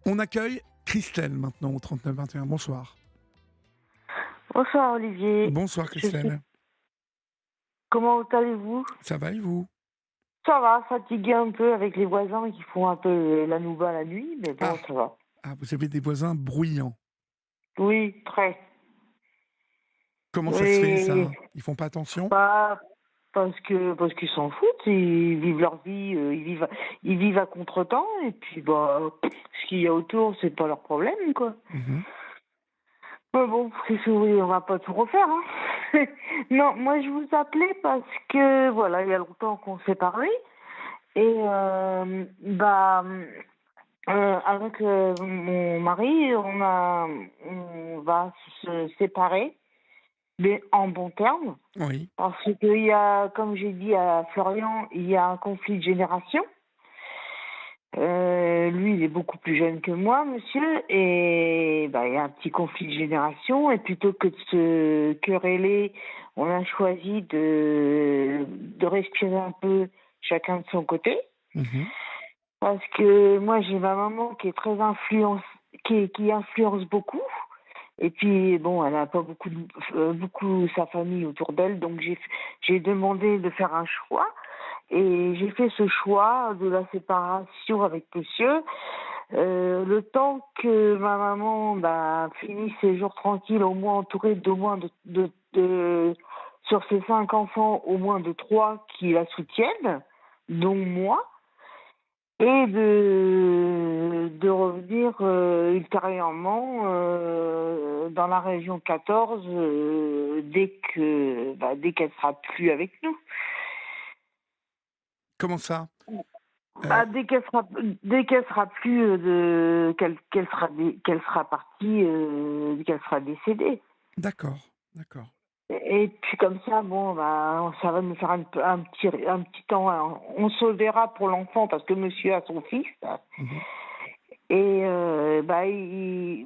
On accueille Christelle maintenant au 39 21. Bonsoir. Bonsoir Olivier. Bonsoir Je sais- Christelle. Comment allez-vous? Ça va et vous? Ça va, fatigué un peu avec les voisins qui font un peu la nouba la nuit, mais Ah, bon, ça va. vous avez des voisins bruyants. Oui, très. Comment ça se fait Oui, ça? Ils font pas attention? pas parce qu'ils s'en foutent, ils vivent leur vie, ils vivent à contretemps et puis ce qu'il y a autour, c'est pas leur problème quoi. Mhm. Mais bon, qu'est-ce que vous voulez, on va pas tout refaire, hein. Non, moi je vous appelais parce que voilà, il y a longtemps qu'on s'est parlé et avec mon mari, on va se séparer, mais en bons termes, Oui. parce qu'il y a, comme j'ai dit à Florian, il y a un conflit de génération. Lui, il est beaucoup plus jeune que moi, monsieur, et il y a un petit conflit de génération, et plutôt que de se quereller, on a choisi de respirer un peu chacun de son côté. Mhm. Parce que moi, j'ai ma maman qui est très qui influence beaucoup. Et puis, bon, elle n'a pas beaucoup sa famille autour d'elle. Donc, j'ai demandé de faire un choix. Et j'ai fait ce choix de la séparation avec monsieur. Le temps que ma maman finisse ses jours tranquilles, au moins entourée d'au moins sur ses 5 enfants, au moins de 3 qui la soutiennent, dont moi et de revenir ultérieurement dans la région 14 dès qu'elle sera plus avec nous. Comment ça? Euh, Dès qu'elle sera plus qu'elle sera partie, qu'elle sera décédée. d'accord, d'accord. Et puis comme ça, ça va nous faire un petit temps. Hein. On se verra pour l'enfant parce que monsieur a son fils. Mhm. Et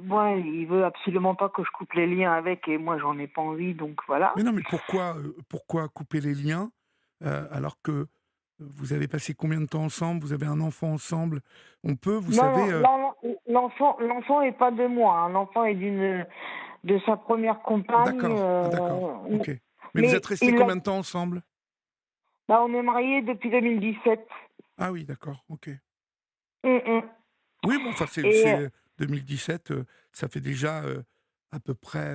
moi, il veut absolument pas que je coupe les liens avec, et moi, j'en ai pas envie, donc voilà. Mais non, mais pourquoi couper les liens alors que vous avez passé combien de temps ensemble? Vous avez un enfant ensemble? On peut, vous Non, savez. l'enfant est pas de moi, hein. L'enfant est de sa première compagne. D'accord, d'accord, ok. Mais vous êtes Mais restés combien de temps ensemble? on est mariés depuis 2017. Ah oui, d'accord, ok. Hum, hum. Oui, bon, enfin, Et c'est 2017, ça fait déjà à peu près,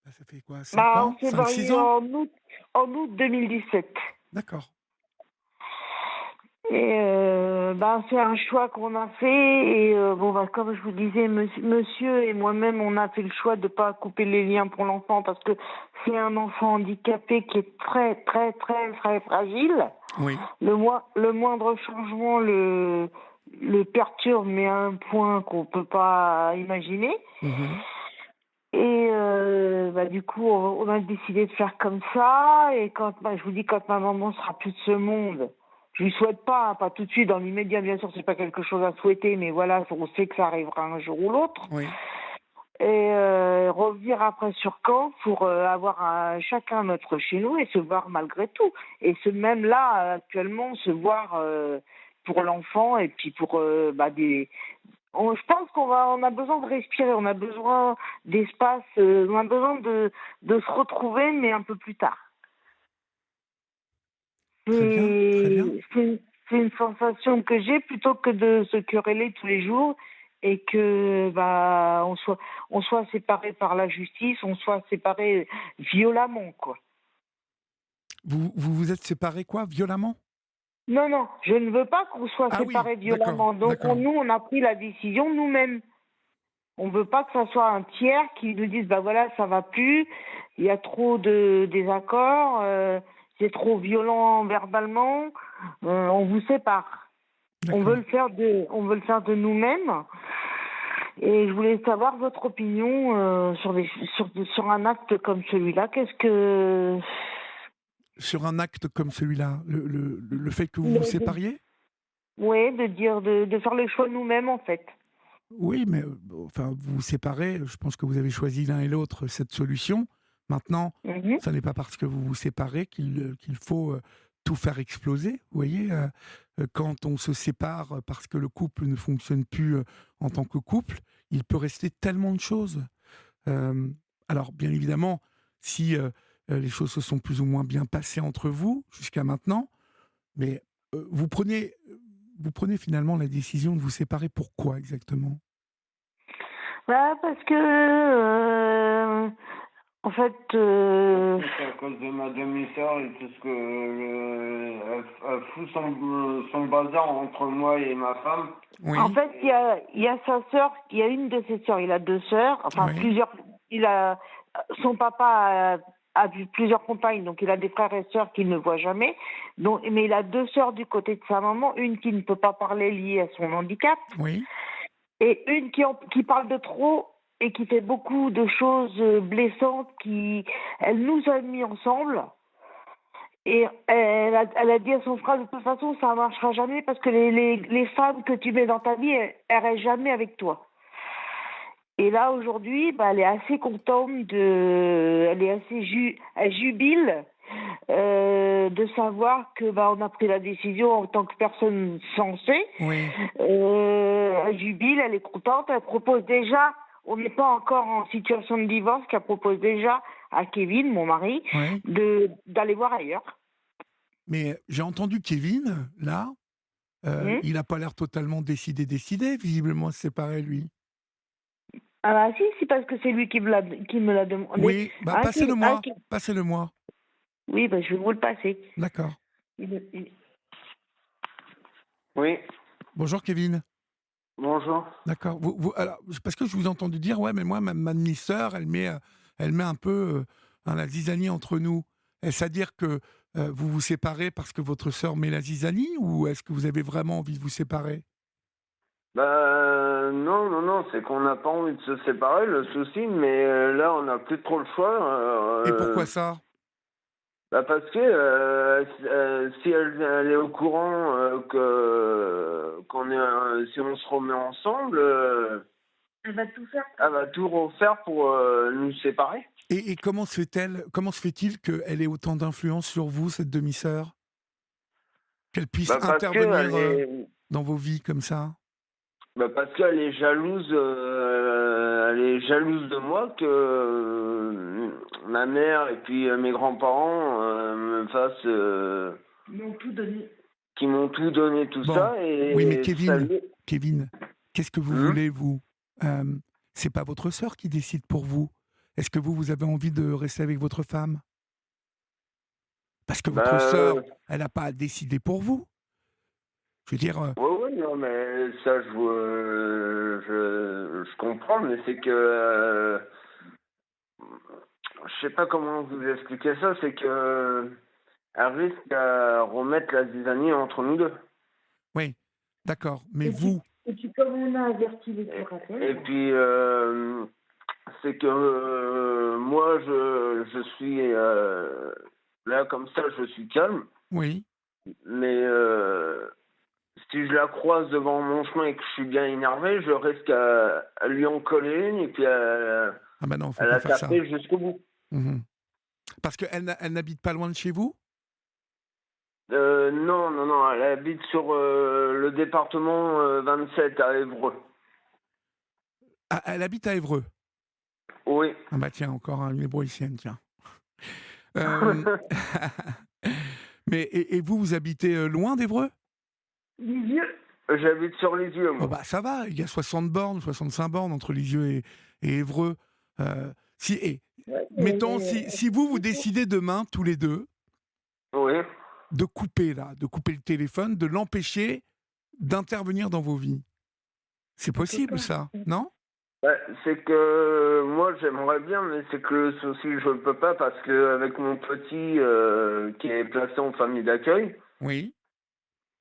ça fait quoi, 5 on ans? s'est 5 6 mariés ans? en août 2017. D'accord. Et c'est un choix qu'on a fait. Et comme je vous disais, monsieur et moi-même, on a fait le choix de ne pas couper les liens pour l'enfant parce que c'est un enfant handicapé qui est très, très, très, très fragile. Oui. Le moindre changement le perturbe, mais à un point qu'on ne peut pas imaginer. Mhm. Et du coup, on a décidé de faire comme ça. Et je vous dis, quand ma maman sera plus de ce monde, je lui souhaite pas, hein, pas tout de suite, dans l'immédiat, bien sûr, c'est pas quelque chose à souhaiter, mais voilà, on sait que ça arrivera un jour ou l'autre. Oui. Et revenir après sur Caen pour avoir chacun notre chez nous et se voir malgré tout. Et même là, actuellement, se voir pour l'enfant et puis pour je pense on a besoin de respirer, on a besoin d'espace, on a besoin de se retrouver, mais un peu plus tard. Très bien, très bien. C'est une sensation que j'ai plutôt que de se quereller tous les jours et que on soit séparés par la justice, on soit séparés violemment quoi. Vous êtes séparés quoi, violemment? Non, non, je ne veux pas qu'on soit Ah oui, séparés d'accord, violemment. Donc d'accord. nous, on a pris la décision nous-mêmes. On veut pas que ça soit un tiers qui nous dise voilà, ça va plus, il y a trop de désaccords, c'est trop violent verbalement, on vous sépare. D'accord. On veut le faire de nous-mêmes. Et je voulais savoir votre opinion sur un acte comme celui-là. Sur un acte comme celui-là, le fait que vous vous de, sépariez? ouais, de faire le choix nous-mêmes en fait. Oui, mais enfin, vous vous séparez, je pense que vous avez choisi l'un et l'autre cette solution. Maintenant, Mhm. ça n'est pas parce que vous vous séparez qu'il faut tout faire exploser. Vous voyez, quand on se sépare parce que le couple ne fonctionne plus en tant que couple, il peut rester tellement de choses. Euh, alors, bien évidemment, si les choses se sont plus ou moins bien passées entre vous jusqu'à maintenant, mais vous prenez finalement la décision de vous séparer. Pourquoi exactement? Bah, parce que, en fait, C'est à cause de ma demi-sœur et tout ce que elle fout son bazar entre moi et ma femme. en Oui, fait, il y a sa sœur, il y a une de ses sœurs, il a deux sœurs, enfin oui, plusieurs. Il a son papa a vu plusieurs compagnes, donc il a des frères et sœurs qu'il ne voit jamais. Donc, mais il a deux sœurs du côté de sa maman, une qui ne peut pas parler liée à son handicap, oui, et une qui parle de trop et qui fait beaucoup de choses blessantes. Elle nous a mis ensemble. Et elle a dit à son frère, de toute façon, ça ne marchera jamais parce que les femmes que tu mets dans ta vie, elles restent jamais avec toi. Et là, aujourd'hui, bah, elle est assez contente elle est elle jubile de savoir que bah, on a pris la décision en tant que personne sensée. oui, Elle jubile, elle est contente, elle propose déjà, on n'est pas encore en situation de divorce, qu'elle propose déjà à Kevin, mon mari, oui. d'aller voir ailleurs. Mais j'ai entendu Kevin, là, Hmm. il n'a pas l'air totalement décidé, visiblement, à se séparer, lui. Ah bah si, c'est parce que c'est lui qui me l'a demandé. Oui, bah Ah, passez-le-moi, passez-le-moi. oui, bah, je vais vous le passer. D'accord. Il- Oui, Bonjour Kevin. bonjour. D'accord. Alors, parce que je vous ai entendu dire, ouais, mais moi, ma demi-sœur, elle met un peu la zizanie entre nous. Est-ce à dire que vous vous séparez parce que votre sœur met la zizanie ou est-ce que vous avez vraiment envie de vous séparer? Bah non, non, non, c'est qu'on n'a pas envie de se séparer, le souci, mais là on n'a plus trop le choix. Et pourquoi ça? Bah parce que si elle est au courant qu'on est si on se remet ensemble, Elle va tout faire. elle va tout refaire pour nous séparer. Et comment se fait-il qu'elle ait autant d'influence sur vous, cette demi-sœur? Qu'elle puisse Bah parce que intervenir dans vos vies comme ça? parce qu'elle est jalouse, elle est jalouse de moi que ma mère et puis mes grands-parents me fassent, Ils m'ont tout donné. qui m'ont tout donné tout Bon, ça oui, mais et ça Kevin, lui- Kevin, qu'est-ce que vous Hum. voulez, vous? C'est pas votre sœur qui décide pour vous. Est-ce que vous avez envie de rester avec votre femme? Parce que votre Bah sœur, elle n'a pas à décider pour vous. Je veux dire, oui, oui, non, mais ça, je comprends, mais c'est que, je sais pas comment vous expliquer ça, c'est que, elle risque à remettre la zizanie entre nous deux. oui, d'accord. Mais Et vous, comme on a averti les curatelles, Et puis, c'est que moi, je suis, là, comme ça, je suis calme, oui. mais si je la croise devant mon chemin et que je suis bien énervé, je risque à lui en coller une et puis Ah ben non, faut à pas la faire ça. taper jusqu'au bout. Mhm. Parce qu'elle n'habite pas loin de chez vous? Non, non, non, elle habite sur le département 27 à Évreux. Ah, elle habite à Évreux. Oui. Ah bah tiens, encore une ébrouillicienne, tiens. Euh, mais et vous, vous habitez loin d'Évreux? les yeux. J'habite sur les yeux, Oh moi. bah ça va, il y a 60 bornes, 65 bornes entre Lisieux et Évreux. Si, et, mettons, si vous décidez demain, tous les deux, Oui. de couper le téléphone, de l'empêcher d'intervenir dans vos vies, c'est possible ça, non? Ouais, c'est que moi j'aimerais bien, mais c'est que le souci je ne peux pas parce que avec mon petit qui est placé en famille d'accueil, Oui.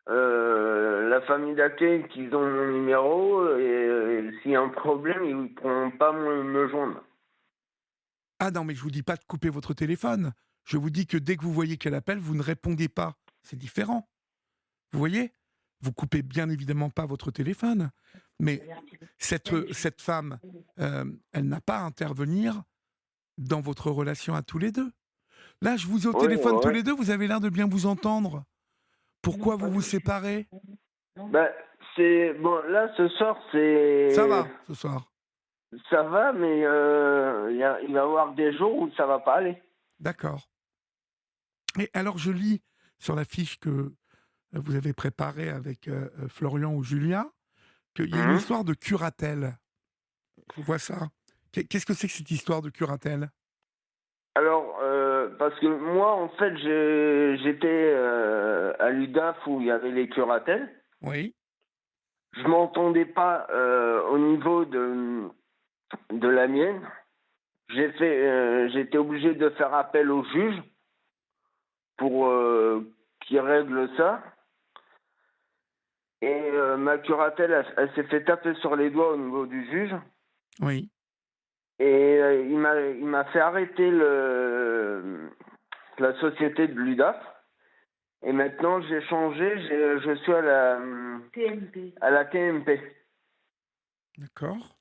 la famille d'accueil qu'ils ont mon numéro et s'il y a un problème ils ne pourront pas me joindre. Ah non, mais je vous dis pas de couper votre téléphone. Je vous dis que dès que vous voyez qu'elle appelle, vous ne répondez pas. C'est différent. Vous voyez? Vous coupez bien évidemment pas votre téléphone. Mais cette femme, elle n'a pas à intervenir dans votre relation à tous les deux. Là, je vous ai au Oui, téléphone tous ouais. les deux, vous avez l'air de bien vous entendre. Pourquoi vous vous séparez? Bah, c'est bon. Là, ce soir, Ça c'est va, ce soir. ça va, mais il va y avoir des jours où ça va pas aller. D'accord. Et alors, je lis sur la fiche que vous avez préparée avec Florian ou Julia qu'il y a une Mhm. histoire de curatelle. Je vois ça. Qu'est-ce que c'est que cette histoire de curatelle? Alors, parce que moi, en fait, j'étais à l'UDAF où il y avait les curatelles. Oui. Je m'entendais pas au niveau de la mienne. J'étais obligé de faire appel au juge pour qu'il règle ça. Et ma curatelle, elle s'est fait taper sur les doigts au niveau du juge. Oui. Et il m'a fait arrêter la société de l'UDAF. Et maintenant, j'ai changé, je suis à la TMP. D'accord.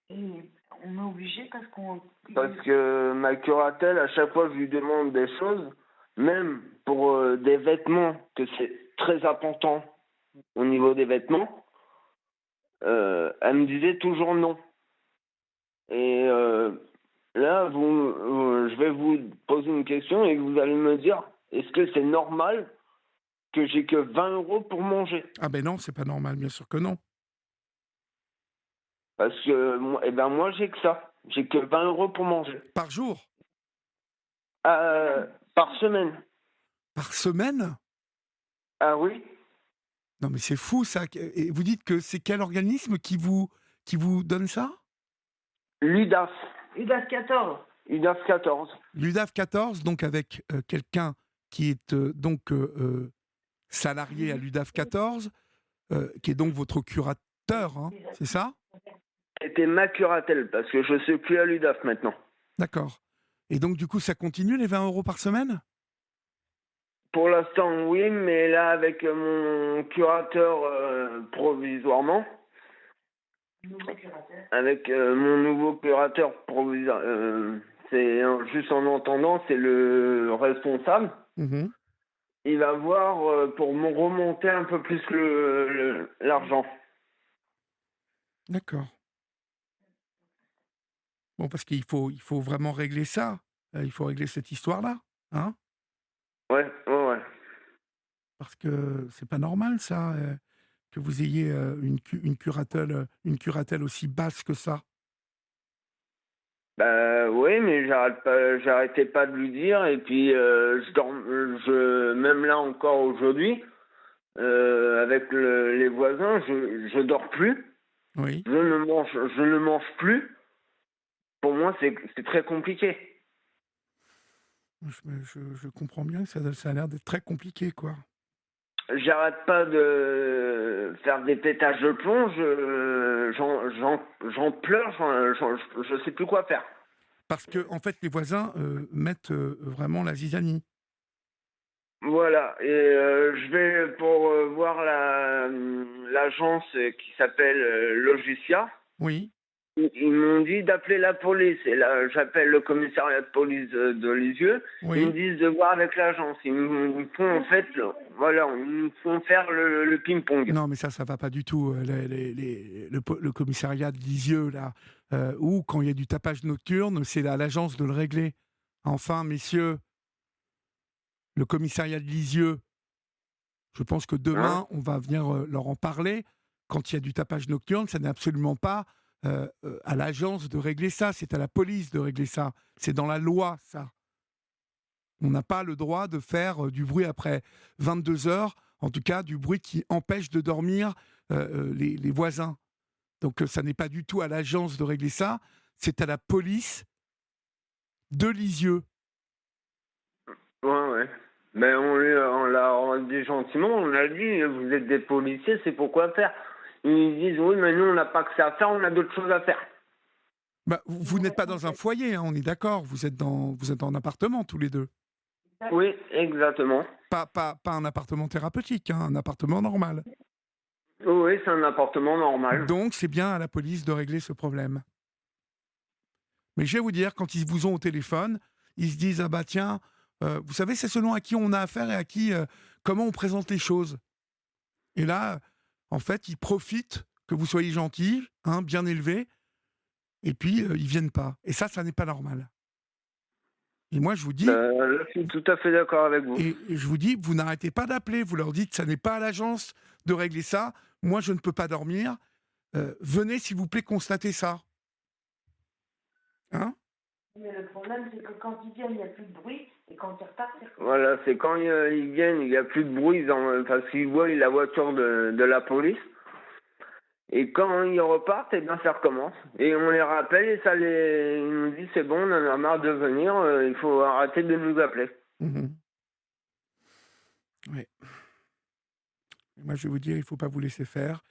Et on est obligé parce qu'on. Parce que ma curatelle, à chaque fois que je lui demande des choses, même pour des vêtements, que c'est très important au niveau des vêtements, elle me disait toujours non. Et là, je vais vous poser une question et vous allez me dire, est-ce que c'est normal que j'ai que 20 € pour manger? Ah ben non, c'est pas normal, bien sûr que non. Parce que moi, eh ben moi, j'ai que ça. J'ai que 20 € pour manger. Par jour? Par semaine. Par semaine? Ah oui? Non mais c'est fou ça. Et vous dites que c'est quel organisme qui vous donne ça? L'UDAF. UDAF 14. UDAF 14. L'UDAF 14, donc avec quelqu'un qui est salarié à l'UDAF 14, qui est donc votre curateur, hein, c'est ça? C'était ma curatelle, parce que je ne suis plus à l'UDAF maintenant. D'accord. Et donc du coup, ça continue les 20 € par semaine? Pour l'instant, oui, mais là, avec mon curateur provisoirement, avec mon nouveau curateur provisoire, c'est juste en entendant, c'est le responsable. Mhm. Il va voir pour me remonter un peu plus l'argent. D'accord. Bon, parce il faut vraiment régler ça. Il faut régler cette histoire-là, hein? Ouais, ouais, ouais. Parce que c'est pas normal ça, que vous ayez une curatelle aussi basse que ça. Bah oui, mais j'arrêtais pas de lui dire et puis même là encore aujourd'hui, avec les voisins, je dors plus, Oui. je ne mange plus. Pour moi, c'est très compliqué. Je comprends bien que ça a l'air d'être très compliqué, quoi. J'arrête pas de faire des pétages de plomb, j'en pleure, je sais plus quoi faire. Parce que en fait, les voisins, mettent, vraiment la zizanie. Voilà, et je vais pour voir l'agence qui s'appelle Logicia. Oui, Ils m'ont dit d'appeler la police. Et là, j'appelle le commissariat de police de Lisieux. Ils me oui. disent de voir avec l'agence. Ils me font en fait, voilà, ils me font faire le ping-pong. Non, mais ça va pas du tout, le commissariat de Lisieux là, ou quand il y a du tapage nocturne, c'est à l'agence de le régler. Enfin, messieurs, le commissariat de Lisieux, je pense que Hein? demain, on va venir, leur en parler. Quand il y a du tapage nocturne, ça n'est absolument pas, à l'agence de régler ça, c'est à la police de régler ça. C'est dans la loi, ça. On n'a pas le droit de faire du bruit après 22 heures, en tout cas du bruit qui empêche de dormir les voisins. Donc ça n'est pas du tout à l'agence de régler ça, c'est à la police de Lisieux. Ouais, ouais. Ben on l'a dit gentiment, on a dit vous êtes des policiers, c'est pourquoi faire. Ils disent oui, mais nous on n'a pas que ça à faire, on a d'autres choses à faire. Bah, vous n'êtes pas dans un foyer, hein, on est d'accord, vous êtes en appartement tous les deux. Oui, exactement. Pas un appartement thérapeutique, hein, un appartement normal. Oui, c'est un appartement normal. Donc c'est bien à la police de régler ce problème. Mais je vais vous dire, quand ils vous ont au téléphone, ils se disent, ah bah tiens, vous savez, c'est selon à qui on a affaire et à qui, comment on présente les choses. Et là, en fait, ils profitent que vous soyez gentil, hein, bien élevé, et puis ils viennent pas. Et ça n'est pas normal. Et moi, je vous dis, Là, je suis tout à fait d'accord avec vous. et je vous dis, vous n'arrêtez pas d'appeler. Vous leur dites, ça n'est pas à l'agence de régler ça. Moi, je ne peux pas dormir. Venez, s'il vous plaît, constater ça. Hein? Mais le problème, c'est que quand ils viennent, il n'y a plus de bruit, et quand ils repartent, Voilà, c'est quand ils viennent, il n'y a plus de bruit, parce qu'ils voient la voiture de la police. Et quand ils repartent, eh bien, ça recommence. Et on les rappelle et ils nous disent c'est bon, on en a marre de venir, il faut arrêter de nous appeler. Mhm. Oui. Moi, je vais vous dire, il ne faut pas vous laisser faire.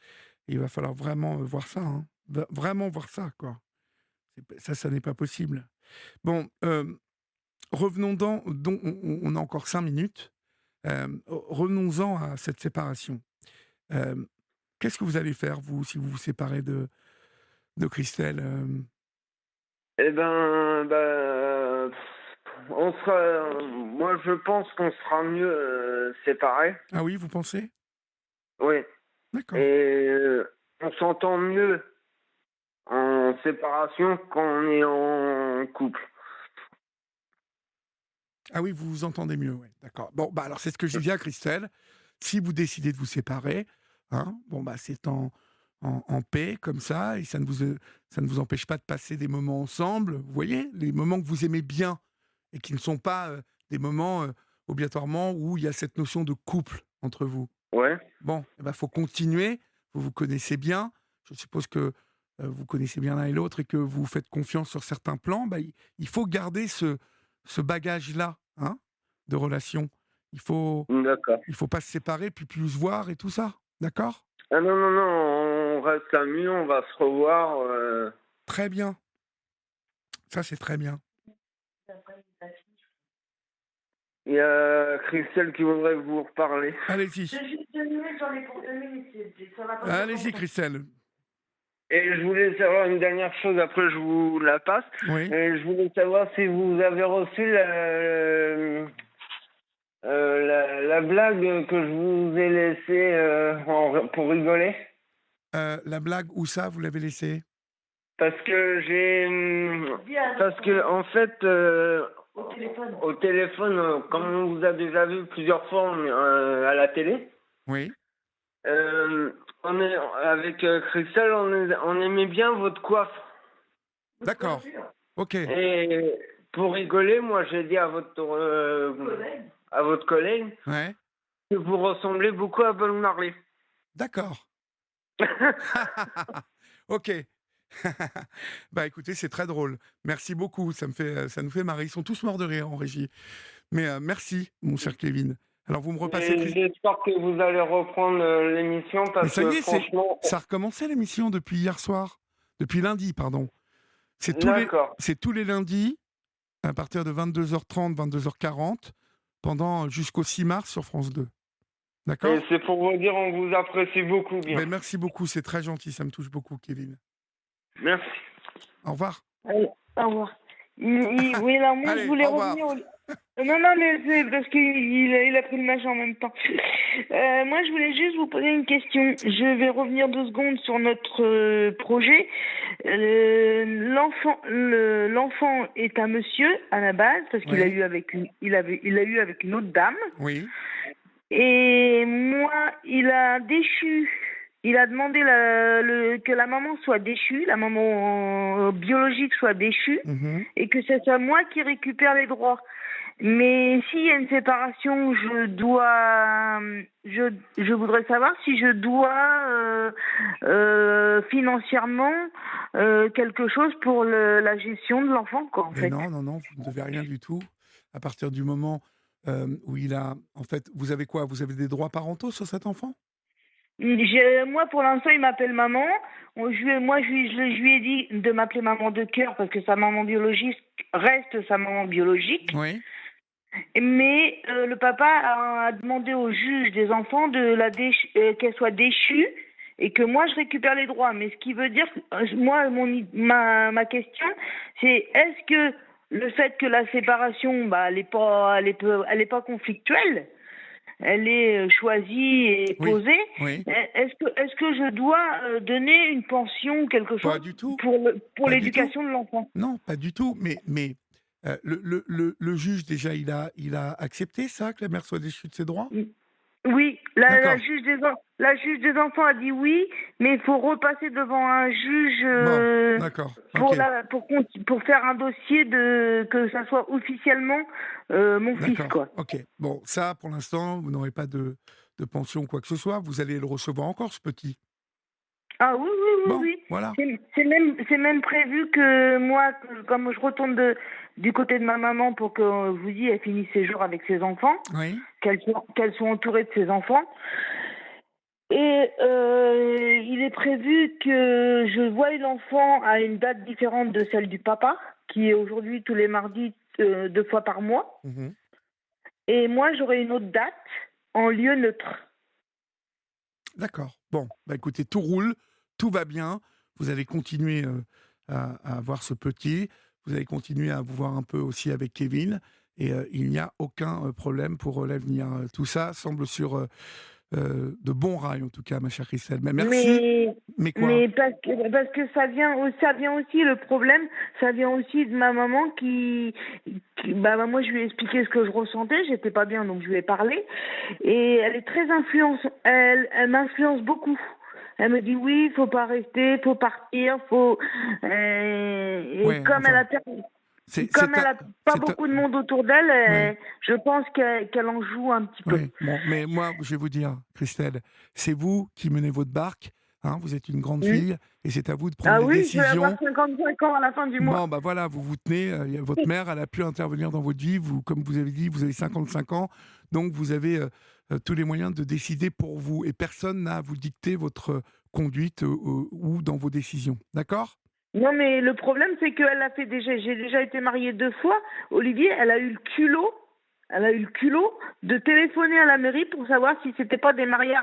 Il va falloir vraiment voir ça. Hein. Vraiment voir ça, quoi. Ça n'est pas possible. Bon, revenons on a encore 5 minutes. Revenons-en à cette séparation. Euh, Qu'est-ce que vous allez faire, vous, si vous vous séparez de Christelle? Eh ben, moi je pense qu'on sera mieux séparés. Ah oui, vous pensez? Oui. D'accord. Et on s'entend mieux en séparation qu'on est en couple. Ah oui, vous vous entendez mieux, ouais. D'accord. Bon, bah alors c'est ce que je disais à Christelle. Si vous décidez de vous séparer, hein, bon bah c'est en paix comme ça, et ça ne vous empêche pas de passer des moments ensemble. Vous voyez, les moments que vous aimez bien et qui ne sont pas des moments obligatoirement où il y a cette notion de couple entre vous. Ouais. Bon, il faut continuer. Vous vous connaissez bien. Je suppose que vous connaissez bien l'un et l'autre et que vous faites confiance sur certains plans. Bah, il faut garder ce bagage-là, hein, de relation. D'accord. Il faut pas se séparer, puis plus se voir et tout ça. D'accord? Ah non, non, non, on reste amis, on va se revoir. Très bien. Ça, c'est très bien. Il y a Christelle qui voudrait vous reparler. Allez-y. J'ai juste 2 minutes, j'en ai pour 2 minutes. Ça va pas durer Allez-y, longtemps. Christelle. Et je voulais savoir une dernière chose, après je vous la passe. Oui. Et je voulais savoir si vous avez reçu la blague que je vous ai laissée pour rigoler. La blague, où ça, vous l'avez laissée? Parce que parce que en fait, Au téléphone. au téléphone, comme on vous a déjà vu plusieurs fois à la télé, Oui. on est avec Christelle, on aimait bien votre coiffe. D'accord. Ok. Et pour rigoler, moi j'ai dit à votre collègue Ouais. que vous ressemblez beaucoup à Bob Marley. D'accord. Ok. Bah écoutez, c'est très drôle. Merci beaucoup. Ça nous fait marrer. Ils sont tous morts de rire en régie. Mais merci, mon cher Kevin. Alors vous me repassez. Et j'espère que vous allez reprendre l'émission Mais parce ça y que est, franchement. ça a recommencé l'émission depuis hier soir. Depuis lundi, pardon. D'accord. C'est tous les lundis, à partir de 22h30, 22h40, jusqu'au 6 mars sur France 2. D'accord? Et c'est pour vous dire, on vous apprécie beaucoup bien. Mais merci beaucoup, c'est très gentil, ça me touche beaucoup, Kevin. Merci. Au revoir. Allez, au revoir. Oui, là, moi, Allez, je voulais au revoir. revenir. Non, mais c'est parce qu'il a pris le match en même temps. Moi, je voulais juste vous poser une question. Je vais revenir 2 secondes sur notre projet. L'enfant est un monsieur à la base parce qu'il Oui. a eu avec il a eu avec une autre dame. Oui. Et moi, il a déchu. Il a demandé que la maman soit déchue, la maman biologique soit déchue, Mhm. et que ce soit moi qui récupère les droits. Mais s'il y a une séparation, je voudrais savoir si je dois financièrement quelque chose pour la gestion de l'enfant, quoi, en Mais fait. non, vous ne devez rien du tout. À partir du moment où il a... En fait, vous avez quoi? Vous avez des droits parentaux sur cet enfant? Moi, pour l'instant, il m'appelle maman. Je lui ai dit de m'appeler maman de cœur parce que sa maman biologique reste sa maman biologique. Oui. Mais le papa a demandé au juge des enfants qu'elle soit déchue et que moi, je récupère les droits. Mais ce qui veut dire, moi, ma question, c'est est-ce que le fait que la séparation, bah, elle est pas conflictuelle. Elle est choisie et Oui, posée. oui. Est-ce que je dois donner une pension ou quelque Pas chose du tout, pour pas du tout. l'éducation de l'enfant? Non, pas du tout. Mais le juge, déjà, il a accepté ça, que la mère soit déchue de ses droits? Oui, la, D'accord. la juge des enfants a dit oui, mais il faut repasser devant un juge Bon, d'accord. Ok. pour faire un dossier que ça soit officiellement mon fils, D'accord. quoi. Ok. Bon, ça, pour l'instant, vous n'aurez pas de pension ou quoi que ce soit. Vous allez le recevoir encore, ce petit. Ah oui, oui, oui, Bon, oui. voilà. C'est même prévu que moi, comme je retourne du côté de ma maman pour que vous dites, elle finisse ses jours avec ses enfants, Oui. qu'elle soit entourée de ses enfants. Et il est prévu que je voie l'enfant à une date différente de celle du papa, qui est aujourd'hui tous les mardis, 2 fois par mois. Mhm. Et moi, j'aurai une autre date en lieu neutre. D'accord. Bon, bah écoutez, tout roule, tout va bien. Vous allez continuer à avoir ce petit. Vous allez continuer à vous voir un peu aussi avec Kevin. Et il n'y a aucun problème pour l'avenir. Tout ça semble sur de bons rails, en tout cas, ma chère Christelle. Mais merci. Mais, Mais quoi? mais parce que ça vient aussi, le problème, ça vient aussi de ma maman bah, moi, je lui ai expliqué ce que je ressentais, j'étais pas bien, donc je lui ai parlé. Et elle est très elle m'influence beaucoup. Elle me dit oui, il faut pas rester, faut partir, faut. Et Ouais, enfin, comme c'est elle un- a pas c'est un- beaucoup de monde autour d'elle, ouais. je pense qu'elle en joue un petit peu. Oui, bon, mais moi, je vais vous dire, Christelle, c'est vous qui menez votre barque. Hein, vous êtes une grande Hmm. fille et c'est à vous de prendre Ah les oui, je vais avoir décisions. 55 ans à la fin du mois. Bon, bah voilà, vous vous tenez. Votre mère, elle a pu intervenir dans votre vie. Vous, comme vous avez dit, vous avez 55 ans, donc vous avez tous les moyens de décider pour vous et personne n'a à vous dicter votre conduite ou dans vos décisions. D'accord? Non, mais le problème, c'est qu'elle a fait déjà. J'ai déjà été mariée 2 fois. Olivier, elle a eu le culot. Elle a eu le culot de téléphoner à la mairie pour savoir si c'était pas des mariages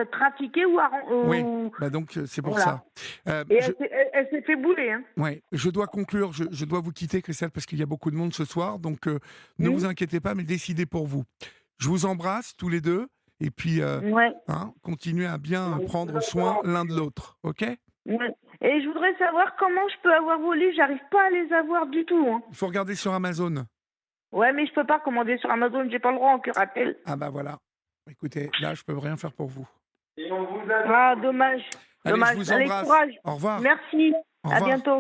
trafiqués Oui, ou- bah donc c'est pour voilà. ça. Euh, Et je, elle s'est fait bouler, hein. Ouais, je dois conclure, je dois vous quitter, Christelle, parce qu'il y a beaucoup de monde ce soir, donc ne Hmm. vous inquiétez pas, mais décidez pour vous. Je vous embrasse tous les deux, et puis Ouais. continuez à bien prendre soin l'un de l'autre, ok? Ouais. Et je voudrais savoir comment je peux avoir vos livres. J'arrive pas à les avoir du tout, hein. Il faut regarder sur Amazon. Ouais, mais je peux pas commander sur Amazon. J'ai pas le droit en curatelle. Ah bah voilà. Écoutez, là, je peux rien faire pour vous. Et on vous attend. Ah, dommage. Allez, je Dommage. vous Allez, embrasse. courage. Au revoir. Merci. Au À revoir. bientôt.